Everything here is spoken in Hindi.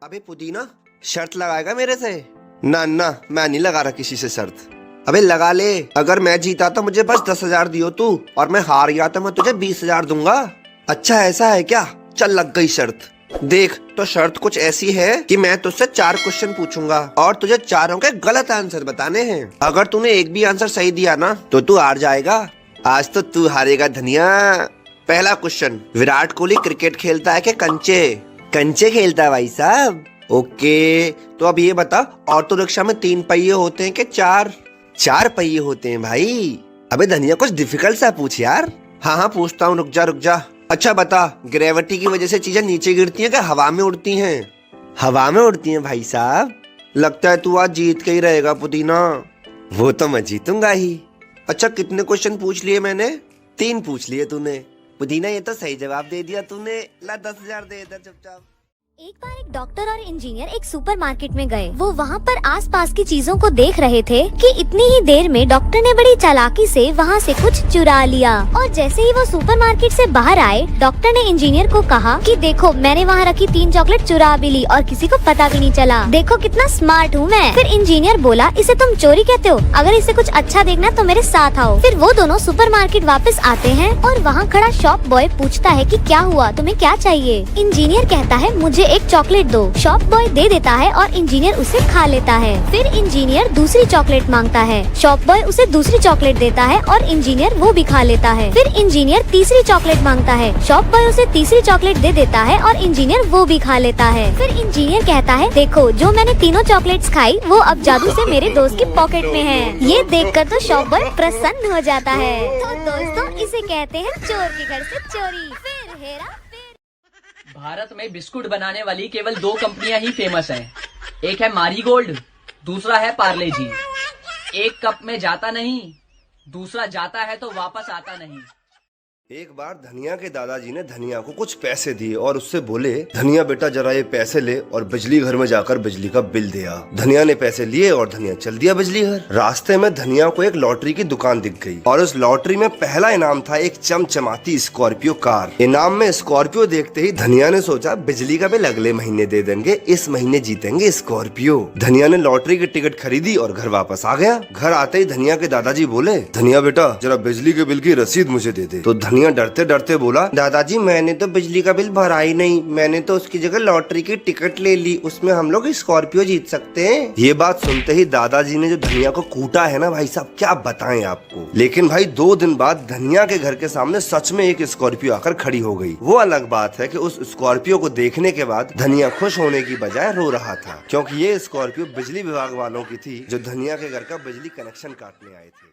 अबे पुदीना, शर्त लगाएगा मेरे से? ना ना, मैं नहीं लगा रहा किसी से शर्त। अबे लगा ले, अगर मैं जीता तो मुझे बस 10,000 दियो तू, और मैं हार गया तो मैं तुझे 20,000 दूंगा। अच्छा ऐसा है क्या? चल लग गई शर्त। देख तो शर्त कुछ ऐसी है कि मैं तुझसे 4 क्वेश्चन पूछूंगा और तुझे चारों के गलत आंसर बताने हैं। अगर तूने एक भी आंसर सही दिया ना तो तू हार जाएगा। आज तो तू हारेगा धनिया। पहला क्वेश्चन, विराट कोहली क्रिकेट खेलता है कि कंचे? कंचे खेलता है भाई साहब। ओके, तो अब ये बता, ऑटो रिक्शा में 3 पहिए होते हैं कि 4? 4 पहिए होते हैं भाई। अबे धनिया कुछ डिफिकल्ट सा पूछ यार। हाँ पूछता हूँ, रुक जा। अच्छा बता, ग्रेविटी की वजह से चीजें नीचे गिरती हैं कि हवा में उड़ती हैं? हवा में उड़ती हैं भाई साहब। लगता है तू आज जीत के ही रहेगा पुदीना। वो तो मैं जीतूंगा ही। अच्छा कितने क्वेश्चन पूछ लिए मैंने? 3 पूछ लिए तूने। पुदीना ये तो सही जवाब दे दिया तूने। ला 10,000 दे इधर चुपचाप। एक बार एक डॉक्टर और इंजीनियर एक सुपरमार्केट में गए। वो वहाँ पर आसपास की चीजों को देख रहे थे कि इतनी ही देर में डॉक्टर ने बड़ी चालाकी से वहाँ से कुछ चुरा लिया। और जैसे ही वो सुपरमार्केट से बाहर आए, डॉक्टर ने इंजीनियर को कहा कि देखो मैंने वहाँ रखी 3 चॉकलेट चुरा भी ली और किसी को पता भी नहीं चला। देखो कितना स्मार्ट हूँ मैं। फिर इंजीनियर बोला, इसे तुम चोरी कहते हो? अगर इसे कुछ अच्छा देखना तो मेरे साथ आओ। फिर वो दोनों सुपरमार्केट वापस आते हैं और वहाँ खड़ा शॉप बॉय पूछता है कि क्या हुआ, तुम्हें क्या चाहिए? इंजीनियर कहता है मुझे एक चॉकलेट दो। शॉप बॉय दे देता है और इंजीनियर उसे खा लेता है। फिर इंजीनियर दूसरी चॉकलेट मांगता है। शॉप बॉय उसे दूसरी चॉकलेट देता है और इंजीनियर वो भी खा लेता है। फिर इंजीनियर तीसरी चॉकलेट मांगता है। शॉप बॉय उसे तीसरी चॉकलेट दे देता है और इंजीनियर वो भी खा लेता है। फिर इंजीनियर कहता है देखो जो मैंने तीनों चॉकलेट्स खाई वो अब जादू से मेरे दोस्त की पॉकेट में है। ये देखकर तो शॉप बॉय प्रसन्न हो जाता है। तो दोस्तों इसे कहते हैं चोर के घर से चोरी। फिर हेरा भारत में बिस्कुट बनाने वाली केवल 2 कंपनियां ही फेमस हैं। एक है मारीगोल्ड, दूसरा है पार्ले जी। एक कप में जाता नहीं, दूसरा जाता है तो वापस आता नहीं। एक बार धनिया के दादाजी ने धनिया को कुछ पैसे दिए और उससे बोले, धनिया बेटा जरा ये पैसे ले और बिजली घर में जाकर बिजली का बिल दे आ। धनिया ने पैसे लिए और धनिया चल दिया बिजली घर। रास्ते में धनिया को एक लॉटरी की दुकान दिख गई और उस लॉटरी में पहला इनाम था एक चमचमाती स्कॉर्पियो कार। इनाम में स्कॉर्पियो देखते ही धनिया ने सोचा बिजली का बिल अगले महीने दे देंगे, इस महीने जीतेंगे स्कॉर्पियो। धनिया ने लॉटरी की टिकट खरीदी और घर वापस आ गया। घर आते ही धनिया के दादाजी बोले, धनिया बेटा जरा बिजली के बिल की रसीद मुझे दे दे। तो धनिया डरते डरते बोला, दादाजी मैंने तो बिजली का बिल भरा ही नहीं, मैंने तो उसकी जगह लॉटरी की टिकट ले ली, उसमें हम लोग स्कॉर्पियो जीत सकते हैं। ये बात सुनते ही दादाजी ने जो धनिया को कूटा है ना भाई साहब, क्या बताएं आपको। लेकिन भाई 2 दिन बाद धनिया के घर के सामने सच में एक स्कॉर्पियो आकर खड़ी हो गई। वो अलग बात है कि उस स्कॉर्पियो को देखने के बाद धनिया खुश होने की बजाय रो रहा था, क्योंकि ये स्कॉर्पियो बिजली विभाग वालों की थी जो धनिया के घर का बिजली कनेक्शन काटने आए थे।